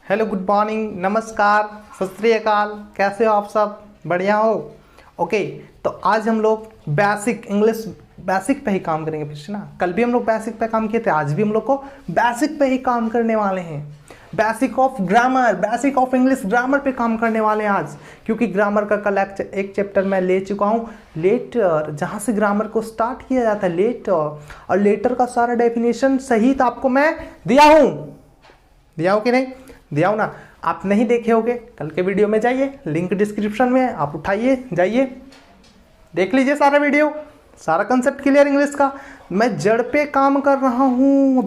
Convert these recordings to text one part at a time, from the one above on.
Hello, good morning, नमस्कार, सत श्री अकाल। कैसे हो आप सब? बढ़िया हो? ओके, तो आज हम लोग बेसिक इंग्लिश बेसिक पे ही काम करेंगे फिर से ना। कल भी हम लोग बेसिक पे काम किए थे, आज भी हम लोग को बेसिक पे ही काम करने वाले हैं। Basic of grammar, basic of English grammar पे काम करने वाले हैं आज, क्योंकि ग्रामर का कल एक चैप्टर मैं ले चुका हूँ, लेटर, जहाँ से ग्रामर को स्टार्ट किया जाता है, लेटर। और लेटर का सारा डेफिनेशन सहित आपको मैं दिया हूँ कि नहीं? दिया हूँ ना। आप नहीं देखे होगे, कल के वीडियो में जाइए, लिंक डिस्क्रिप्शन में, आप उठाइए, जाइए देख लीजिए सारा वीडियो, सारा कंसेप्ट क्लियर इंग्लिश का। मैं जड़ पे काम कर रहा हूँ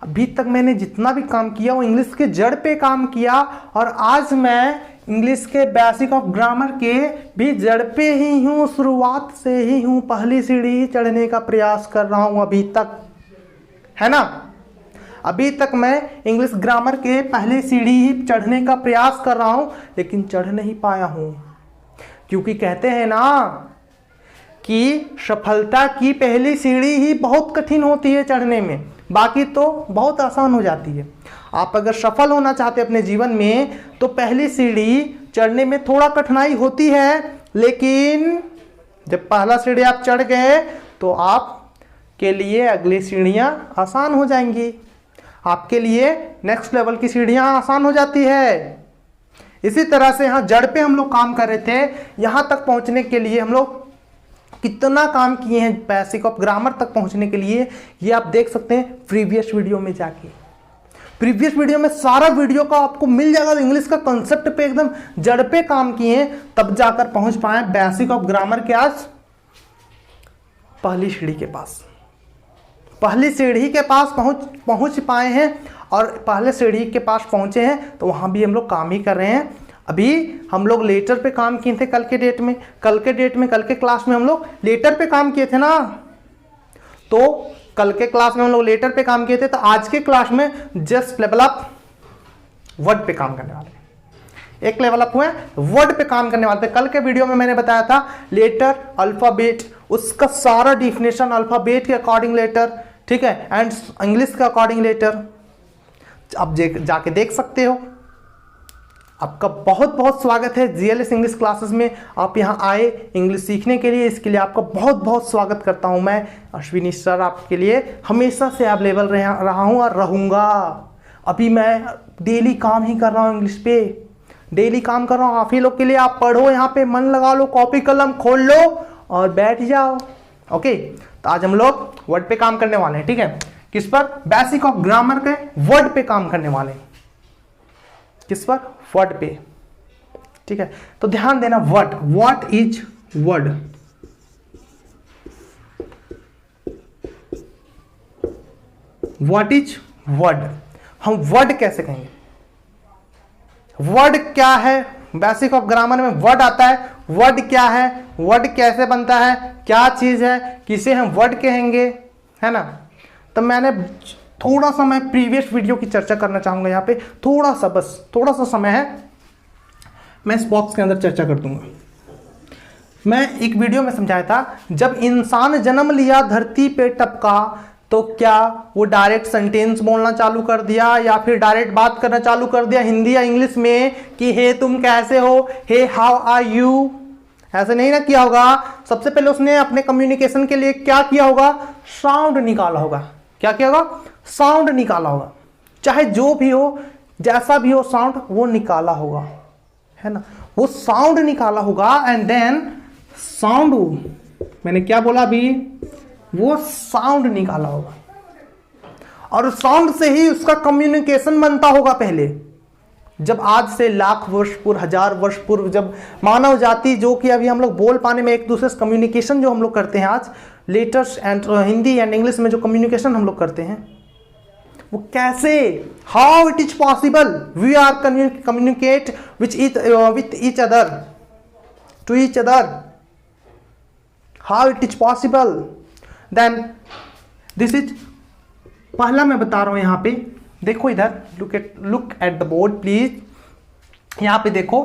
अभी तक मैंने जितना भी काम किया वो इंग्लिश के जड़ पे काम किया, और आज मैं इंग्लिश के बेसिक ऑफ ग्रामर के भी जड़ पे ही हूँ, शुरुआत से ही हूँ, पहली सीढ़ी चढ़ने का प्रयास कर रहा हूँ अभी तक, है ना। अभी तक मैं इंग्लिश ग्रामर के पहली सीढ़ी ही चढ़ने का प्रयास कर रहा हूं, लेकिन चढ़ नहीं पाया हूं, क्योंकि कहते हैं ना कि सफलता की पहली सीढ़ी ही बहुत कठिन होती है चढ़ने में, बाकी तो बहुत आसान हो जाती है। आप अगर सफल होना चाहते अपने जीवन में तो पहली सीढ़ी चढ़ने में थोड़ा कठिनाई होती है, लेकिन जब पहला सीढ़ी आप चढ़ गए तो आपके लिए अगली सीढ़ियां आसान हो जाएंगी, आपके लिए नेक्स्ट लेवल की सीढ़ियां आसान हो जाती है। इसी तरह से यहां जड़ पे हम लोग काम कर रहे थे, यहां तक पहुंचने के लिए हम लोग कितना काम किए हैं बेसिक ऑफ ग्रामर तक पहुंचने के लिए, ये आप देख सकते हैं प्रीवियस वीडियो में जाके। प्रीवियस वीडियो में सारा वीडियो का आपको मिल जाएगा, इंग्लिश का कंसेप्ट पे एकदम जड़ पे काम किए हैं, तब जाकर पहुंच पाए बेसिक ऑफ ग्रामर के आज पहली सीढ़ी के पास, पहली सीढ़ी के पास पहुंच पाए हैं। और पहले सीढ़ी के पास पहुंचे हैं तो वहां भी हम लोग काम ही कर रहे हैं। अभी हम लोग लेटर पे काम किए थे कल के क्लास में हम लोग लेटर पे काम किए थे ना। तो कल के क्लास में हम लोग लेटर पे काम किए थे, तो आज के क्लास में जस्ट लेवल अप वर्ड पे काम करने वाले हैं। एक लेवल अप हुए वर्ड पे काम करने वाले थे। कल के वीडियो में मैंने बताया था लेटर, अल्फाबेट, उसका सारा डिफिनेशन, अल्फाबेट के अकॉर्डिंग लेटर, ठीक है, एंड इंग्लिश के अकॉर्डिंग लेटर, आप जाके देख सकते हो। आपका बहुत बहुत स्वागत है जीएलएस इंग्लिश क्लासेस में। आप यहाँ आए इंग्लिश सीखने के लिए, इसके लिए आपका बहुत बहुत स्वागत करता हूँ। मैं अश्विनी सर आपके लिए हमेशा से अवेलेबल रहा हूँ और रहूँगा। अभी मैं डेली काम ही कर रहा हूँ, इंग्लिश पे डेली काम कर रहा हूँ आप ही लोग के लिए। आप पढ़ो, यहाँ पे मन लगा लो, कॉपी कलम खोल लो और बैठ जाओ। ओके, तो आज हम लोग वर्ड पे काम करने वाले हैं, ठीक है। किस पर? बेसिक ऑफ ग्रामर के वर्ड पे काम करने वाले हैं। किस पर? वर्ड पे, ठीक है। तो ध्यान देना, word, what is word? What is word? हम वर्ड कैसे कहेंगे? वर्ड क्या है? बेसिक ऑफ ग्रामर में वर्ड आता है। वर्ड क्या है? वर्ड कैसे बनता है? क्या चीज है? किसे हम वर्ड कहेंगे, है ना। तो मैंने थोड़ा सा मैं प्रीवियस वीडियो की चर्चा करना चाहूंगा यहाँ पे, थोड़ा सा समय है, मैं इस बॉक्स के अंदर चर्चा कर दूंगा। मैं एक वीडियो में समझाया था, जब इंसान जन्म लिया, धरती पे टपका, तो क्या वो डायरेक्ट सेंटेंस बोलना चालू कर दिया या फिर डायरेक्ट बात करना चालू कर दिया हिंदी या इंग्लिश में कि हे तुम कैसे हो, हे हाउ आर यू? ऐसे नहीं ना किया होगा। सबसे पहले उसने अपने कम्युनिकेशन के लिए क्या किया होगा? साउंड निकाला होगा। क्या किया होगा? साउंड निकाला होगा। चाहे जो भी हो, जैसा भी हो, साउंड वो निकाला होगा, है ना। वो साउंड निकाला होगा एंड देन साउंड, मैंने क्या बोला अभी? वो साउंड निकाला होगा, और साउंड से ही उसका कम्युनिकेशन बनता होगा। पहले जब आज से लाख वर्ष पूर्व, हजार वर्ष पूर्व, जब मानव जाति, जो कि अभी हम लोग बोल पाने में एक दूसरे से कम्युनिकेशन जो हम लोग करते हैं आज, letters and Hindi and English में जो कम्युनिकेशन हम लोग करते हैं, वो कैसे, how it is possible we are communicate with each other, to each other, how it is possible, then this is, पहला मैं बता रहा हूं यहां पे देखो, इधर look at the board please. यहां पे देखो,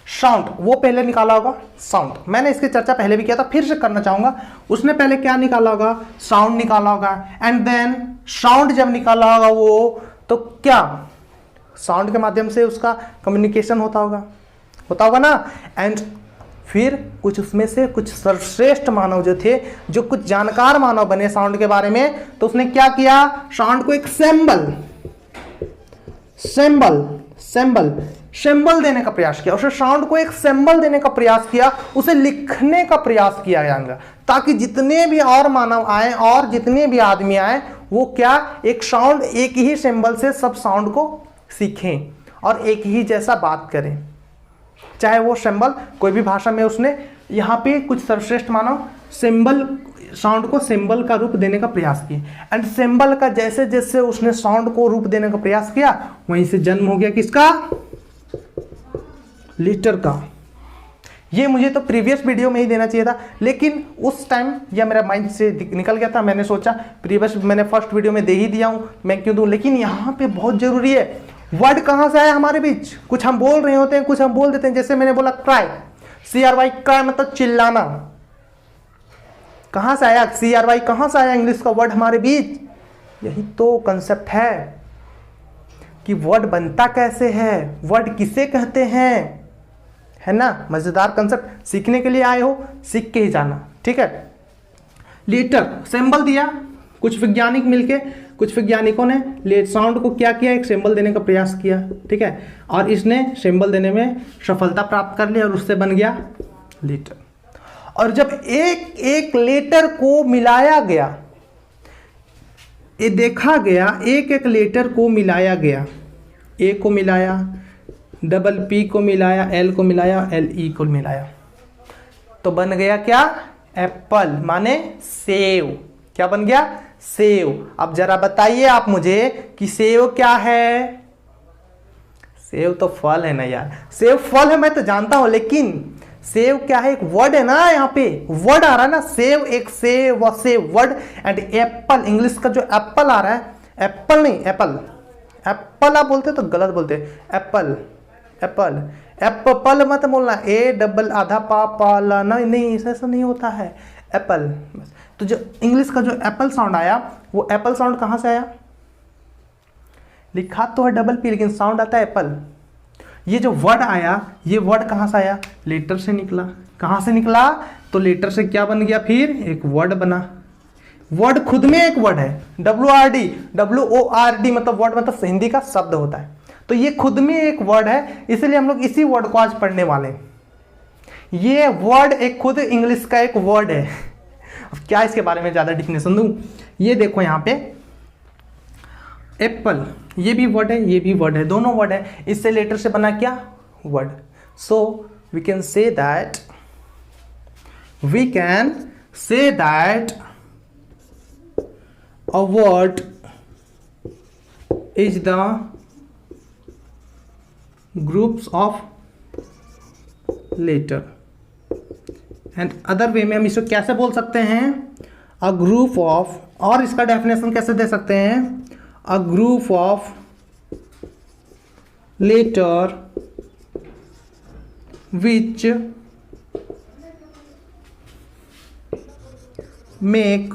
साउंड, वो पहले निकाला होगा साउंड। मैंने इसकी चर्चा पहले भी किया था, फिर से करना चाहूंगा। उसने पहले क्या निकाला होगा? साउंड निकाला होगा। एंड देन साउंड जब निकाला होगा वो, तो क्या साउंड के माध्यम से उसका कम्युनिकेशन होता होगा ना। एंड फिर कुछ उसमें से कुछ सर्वश्रेष्ठ मानव जो थे, जो कुछ जानकार मानव बने साउंड के बारे में, तो उसने क्या किया? साउंड को एक सिंबल देने का प्रयास किया। उसने साउंड को एक सिंबल देने का प्रयास किया, उसे लिखने का प्रयास किया जाएगा, ताकि जितने भी और मानव आए और जितने भी आदमी आए, वो क्या एक साउंड, एक ही सिंबल से सब साउंड को सीखें और एक ही जैसा बात करें। चाहे वो सिंबल कोई भी भाषा में, उसने यहाँ पे कुछ सर्वश्रेष्ठ मानव सिंबल, साउंड को सिंबल का रूप देने का प्रयास किए। एंड सिंबल का जैसे जैसे उसने साउंड को रूप देने का प्रयास किया, वहीं से जन्म हो गया किसका? लेटर का। ये मुझे तो प्रीवियस वीडियो में ही देना चाहिए था, लेकिन उस टाइम यह मेरा माइंड से निकल गया था। मैंने सोचा मैंने फर्स्ट वीडियो में दे ही दिया हूं, मैं क्यों दूं। लेकिन यहाँ पे बहुत जरूरी है, वर्ड कहाँ से आया हमारे बीच? कुछ हम बोल रहे होते हैं, कुछ हम बोल देते हैं। जैसे मैंने बोला क्राई, CRY, क्राई मतलब चिल्लाना। कहां से आया CRY? कहां से आया इंग्लिश का वर्ड हमारे बीच? यही तो कंसेप्ट है कि वर्ड बनता कैसे है, वर्ड किसे कहते हैं, है ना। मजेदार कंसेप्ट, सीखने के लिए आए हो, सीख के ही जाना, ठीक है। लेटर सिंबल दिया, कुछ वैज्ञानिकों ने साउंड को क्या किया? एक सिंबल देने का प्रयास किया, ठीक है। और इसने सिंबल देने में सफलता प्राप्त कर ली और उससे बन गया लेटर। और जब एक एक लेटर को मिलाया गया, ये देखा गया, एक एक लेटर को मिलाया गया, ए को मिलाया, डबल पी को मिलाया, एल को मिलाया, LE को मिलाया, तो बन गया क्या? एप्पल, माने सेव। क्या बन गया? सेव। अब जरा बताइए आप मुझे कि सेव क्या है? सेव तो फल है ना यार, सेव फल है मैं तो जानता हूं, लेकिन सेव क्या है? एक वर्ड है ना, यहाँ पे वर्ड आ रहा है ना, सेव, एक सेव व save word. And Apple, English का जो एप्पल आ रहा है, एप्पल नहीं एप्पल, एप्पल आप बोलते तो गलत बोलते, एप्पल, एप्पल मत बोलना, ए डबल आधा पा ला, नहीं ऐसा नहीं होता है, एप्पल। तो जो इंग्लिश का जो एप्पल साउंड आया, वो एप्पल साउंड कहां से आया? लिखा तो है डबल पी, लेकिन साउंड आता है एप्पल। ये जो वर्ड आया, ये वर्ड कहां से आया? लेटर से निकला। कहां से निकला? तो लेटर से क्या बन गया? फिर एक वर्ड बना। वर्ड खुद में एक वर्ड है, WORD मतलब वर्ड, मतलब हिंदी का शब्द होता है। तो ये खुद में एक वर्ड है, इसलिए हम लोग इसी वर्ड को आज पढ़ने वाले हैं। ये वर्ड एक खुद इंग्लिश का एक वर्ड है। अब क्या इसके बारे में ज्यादा डिफिनेशन दूं? ये देखो यहाँ पे एप्पल, ये भी वर्ड है, ये भी वर्ड है, दोनों वर्ड है। इससे लेटर से बना क्या? Word. So we can say that a word is the groups of letter, and other way में हम इसको कैसे बोल सकते हैं? अ ग्रुप ऑफ, और इसका डेफिनेशन कैसे दे सकते हैं? A group of letter which make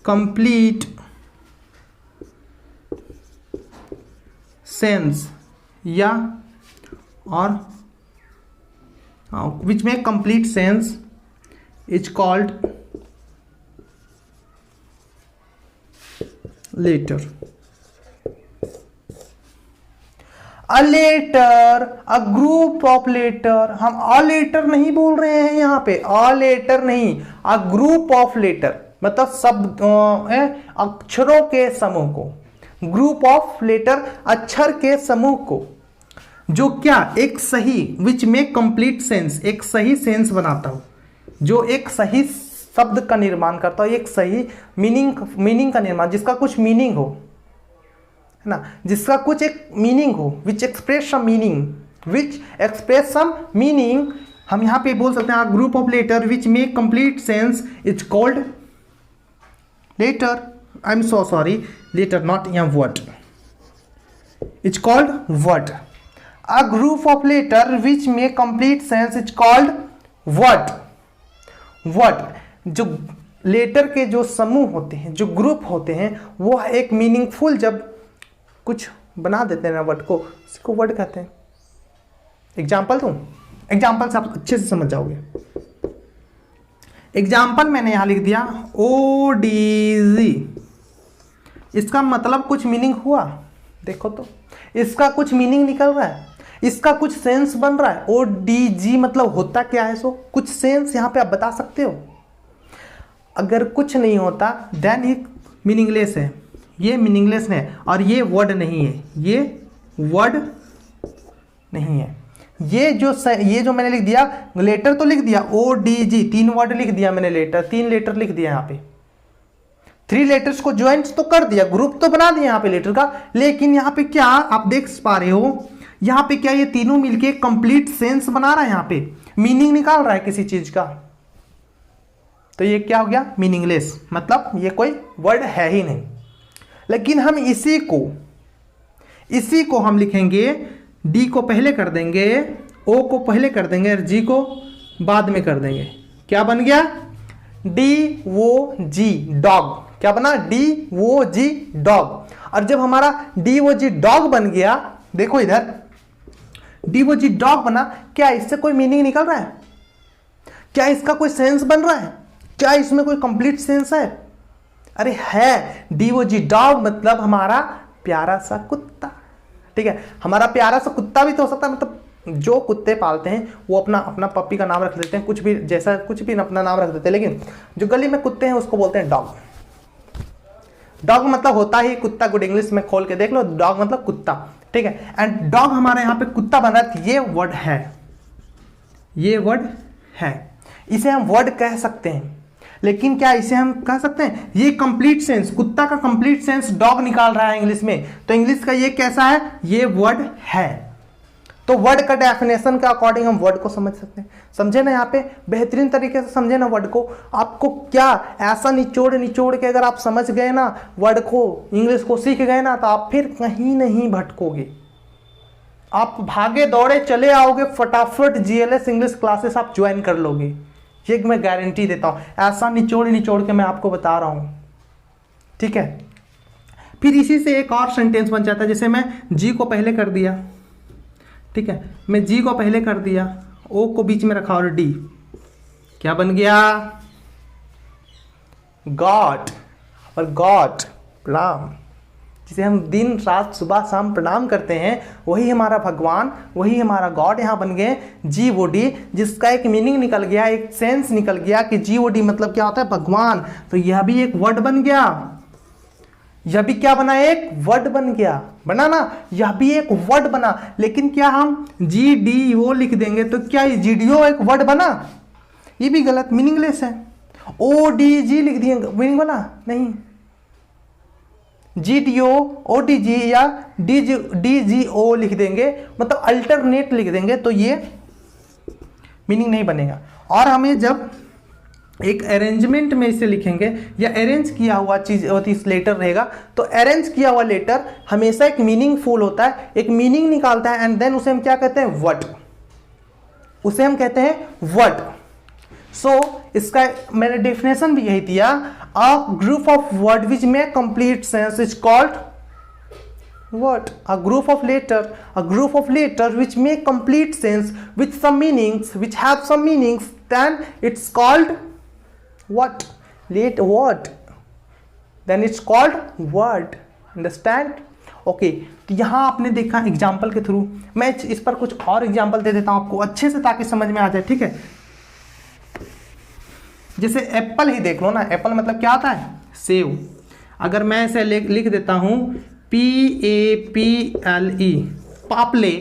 complete sense, या और which make complete sense is called letter. A letter, a group of letter, हम a letter नहीं बोल रहे हैं यहाँ पे, a letter नहीं, a group of letter मतलब शब्द अक्षरों के समूह को, ग्रुप ऑफ लेटर अक्षर के समूह को, जो क्या एक सही, विच में कंप्लीट सेंस, एक सही सेंस बनाता हो, जो एक सही शब्द का निर्माण करता हो, एक सही मीनिंग का निर्माण, जिसका कुछ मीनिंग हो, है ना, जिसका कुछ एक मीनिंग हो, विच एक्सप्रेस सम मीनिंग, हम यहाँ पे बोल सकते हैं group of letter which make complete sense is called letter. I am so sorry, letter not या word, it's called word. A group of letter which में complete sense is called word. Word, जो letter के जो समूह होते हैं, जो group होते हैं, वो एक मीनिंगफुल जब कुछ बना देते हैं ना वर्ड को, उसको वर्ड कहते हैं। एग्जाम्पल दूं? एग्जाम्पल से आप अच्छे से समझ जाओगे। एग्जाम्पल मैंने यहां लिख दिया ODG, इसका मतलब कुछ मीनिंग हुआ? देखो तो, इसका कुछ मीनिंग निकल रहा है, इसका कुछ सेंस बन रहा है। ODG मतलब होता क्या है? सो कुछ सेंस यहां पे आप बता सकते हो। अगर कुछ नहीं होता देन ये मीनिंगलेस है, ये मीनिंगलेस है, और ये वर्ड नहीं है, ये वर्ड नहीं है। ये जो मैंने लिख दिया, लेटर तो लिख दिया ODG, 3 वर्ड लिख दिया मैंने, लेटर 3 लेटर लिख दिया यहाँ पे, 3 लेटर्स को ज्वाइंट तो कर दिया, ग्रुप तो बना दिया यहाँ पे लेटर का। लेकिन यहाँ पे क्या आप देख पा रहे हो, यहाँ पे क्या ये तीनों मिलके कंप्लीट सेंस बना रहा है, यहाँ पे मीनिंग निकाल रहा है किसी चीज का। तो ये क्या हो गया? मीनिंगलेस, मतलब ये कोई वर्ड है ही नहीं। लेकिन हम इसी को हम लिखेंगे, डी को पहले कर देंगे, ओ को पहले कर देंगे और जी को बाद में कर देंगे। क्या बन गया? DOG, dog. क्या बना? DOG, dog. और जब हमारा DOG डॉग बन गया, देखो इधर DOG डॉग बना, क्या इससे कोई मीनिंग निकल रहा है? क्या इसका कोई सेंस बन रहा है? क्या इसमें कोई कंप्लीट सेंस है? अरे है। DOG डॉग मतलब हमारा प्यारा सा कुत्ता, ठीक है। हमारा प्यारा सा कुत्ता भी तो हो सकता है, मतलब जो कुत्ते पालते हैं वो अपना पप्पी का नाम रख देते हैं, कुछ भी जैसा कुछ भी अपना नाम रख देते हैं, लेकिन जो गली में कुत्ते हैं उसको बोलते हैं डॉग। डॉग मतलब होता ही कुत्ता, गुड इंग्लिश में खोल के देख लो, डॉग मतलब कुत्ता, ठीक है। एंड डॉग हमारे यहाँ पे कुत्ता बन रहा है, ये वर्ड है, ये वर्ड है, इसे हम वर्ड कह सकते हैं। लेकिन क्या इसे हम कह सकते हैं? ये कंप्लीट सेंस, कुत्ता का कंप्लीट सेंस डॉग निकाल रहा है इंग्लिश में, तो इंग्लिश का ये कैसा है? ये वर्ड है। तो वर्ड का डेफिनेशन के अकॉर्डिंग हम वर्ड को समझ सकते हैं। समझे ना? यहाँ पे बेहतरीन तरीके से समझे ना वर्ड को। आपको क्या ऐसा निचोड़ के अगर आप समझ गए ना वर्ड को, इंग्लिश को सीख गए ना, तो आप फिर कहीं नहीं भटकोगे, आप भागे दौड़े चले आओगे, फटाफट GLS इंग्लिश क्लासेस आप ज्वाइन कर लोगे, ये मैं गारंटी देता हूं। ऐसा निचोड़ के मैं आपको बता रहा हूं, ठीक है। फिर इसी से एक और सेंटेंस बन जाता है, जैसे मैं जी को पहले कर दिया, ठीक है, मैं जी को पहले कर दिया, ओ को बीच में रखा और डी, क्या बन गया? गॉड। और गॉड प्रणाम, जिसे हम दिन रात सुबह शाम प्रणाम करते हैं, वही हमारा भगवान, वही हमारा गॉड यहाँ बन गए GOD, जिसका एक मीनिंग निकल गया, एक सेंस निकल गया कि GOD मतलब क्या होता है? भगवान। तो यह भी एक वर्ड बन गया, यह भी क्या बना? एक वर्ड बन गया, बना ना? यह भी एक वर्ड बना। लेकिन क्या हम GDO लिख देंगे तो क्या GDO एक वर्ड बना? ये भी गलत, मीनिंगलेस है। ODG लिख दिए, मीनिंग बना? नहीं। GDO, ODG या DGO लिख देंगे, मतलब अल्टरनेट लिख देंगे, तो ये मीनिंग नहीं बनेगा। और हमें जब एक अरेंजमेंट में इसे लिखेंगे या अरेंज किया हुआ चीज इस लेटर रहेगा, तो अरेंज किया हुआ लेटर हमेशा एक मीनिंगफुल होता है, एक मीनिंग निकालता है, एंड देन उसे हम क्या कहते हैं? वर्ड। उसे हम कहते हैं वर्ड। सो इसका मैंने डेफिनेशन भी यही दिया, अ group of word which make complete sense is called word. A group of letter which make complete sense with some meanings, which have some meanings, then it's called what? Word. Then it's called word. Understand? Okay, तो यहाँ आपने देखा example के through, मैं इस पर कुछ और एग्जाम्पल दे देता हूँ आपको अच्छे से, ताकि समझ में आ जाए, ठीक है। जैसे एप्पल ही देख लो ना, एप्पल मतलब क्या आता है? सेव। अगर मैं इसे लिख देता हूँ PAPLE, पापले।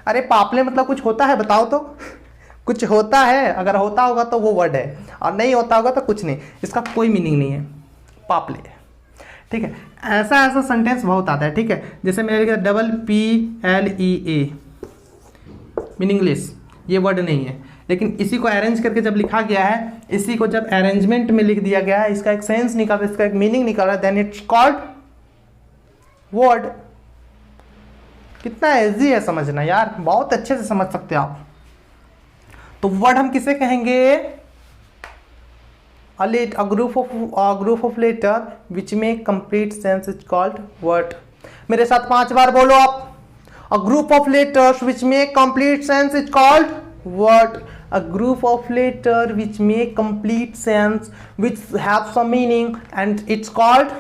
अरे पापले मतलब कुछ होता है? बताओ तो, कुछ होता है? अगर होता होगा तो वो वर्ड है, और नहीं होता होगा तो कुछ नहीं, इसका कोई मीनिंग नहीं है, पापले, ठीक है। ऐसा सेंटेंस बहुत आता है, ठीक है। जैसे मैंने लिखा PPLEA, मीनिंगलेस, ये वर्ड नहीं है, लेकिन इसी को अरेंज करके जब लिखा गया है, इसी को जब अरेंजमेंट में लिख दिया गया है, इसका एक सेंस निकाल, इसका एक मीनिंग निकाला, देन इट्स कॉल्ड वर्ड। कितना इजी है समझना यार, बहुत अच्छे से समझ सकते हो आप। तो वर्ड हम किसे कहेंगे? a group of letter which make complete sense is called word। मेरे साथ 5 बार बोलो आप। a group of letters which make complete sense is called word। a group of letter which make complete sense, which have some meaning, and it's called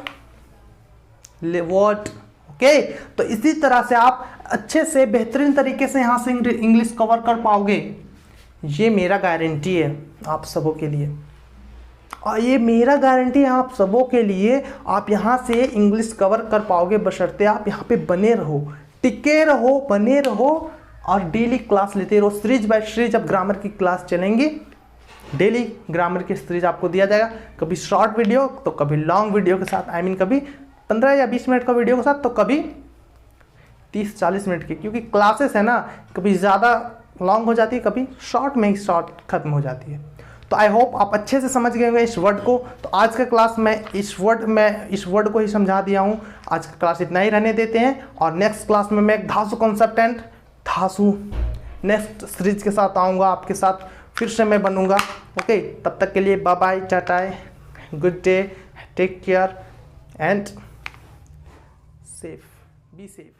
word। Okay, तो इसी तरह से आप अच्छे से बेहतरीन तरीके से यहां से इंग्लिश कवर कर पाओगे, ये मेरा गारंटी है आप सबों के लिए। और ये मेरा गारंटी है आप सबों के लिए, आप यहाँ से इंग्लिश कवर कर पाओगे बशर्ते आप यहाँ पे बने रहो, टिके रहो, बने रहो और डेली क्लास लेते रहो। सीरीज बाय सीरीज अब ग्रामर की क्लास चलेंगी, डेली ग्रामर की सीरीज आपको दिया जाएगा, कभी शॉर्ट वीडियो तो कभी लॉन्ग वीडियो के साथ, आई मीन कभी 15 या 20 मिनट का वीडियो के साथ तो कभी 30-40 मिनट की, क्योंकि क्लासेस है ना, कभी ज़्यादा लॉन्ग हो जाती है, कभी शॉर्ट में ही शॉर्ट खत्म हो जाती है। तो आई होप आप अच्छे से समझ गए होंगे इस वर्ड को। तो आज का क्लास मैं इस वर्ड को ही समझा दिया हूँ। आज का क्लास इतना ही रहने देते हैं, और नेक्स्ट क्लास में मैं धासु कॉन्सेप्ट एंड धासु नेक्स्ट सीरीज के साथ आऊँगा, आपके साथ फिर से मैं बनूँगा। ओके, तब तक के लिए bye bye, tata, good day, take care and safe, be safe.